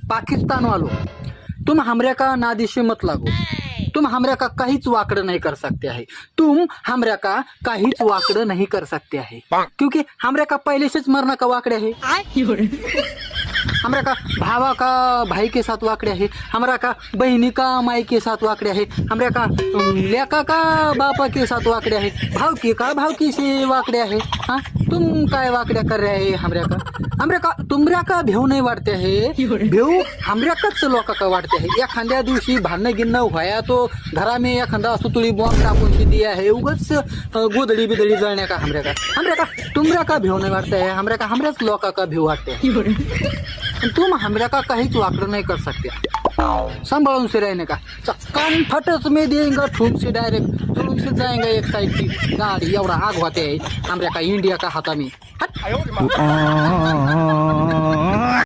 पाकिस्तान वालों, तुम हमरे का नादिश मत लागो। तुम हमरे का काहीच वाकड़ नहीं कर सकते है। तुम हमरे का काहीच वाकड़ नहीं कर सकते है, क्योंकि हमरे का पहले से मरना का वाकड़े है। हमरा का भावा का भाई के साथ वाकड़े है, हमरा का बहनी का माई के साथ वाकड़े है, हमरा का लेका का बापा के साथ वाकड़े है, भावकी का भावकी से वाकड़े है। हाँ, तुम काय वाकड्या कर रहे है हमरे का तुमऱ्या का भेव नाही वाटते है, भेव हमऱ्या काच लोका का वाटते है। एखाद्या दिवशी भांडणं गिन्न व्हाया तो घरा में एखादा सुतळी बॉम्ब टाकून दिया है, उगच गोदडी बिदडी जळण्या का हमऱ्या का तुमऱ्या का भेव नाही वाटते है, हमऱ्याच लोका का भेव वाटते है। तुम हमरे का काहीच वाकड़ नहीं कर सकते, संभालून से रहने का। कान फटस में देंगे ठूक से डायरेक्ट जुलूम से जाएंगे एक साइड की गाड़ी, एवढा आग होते है हमरे का इंडिया का हाथा में।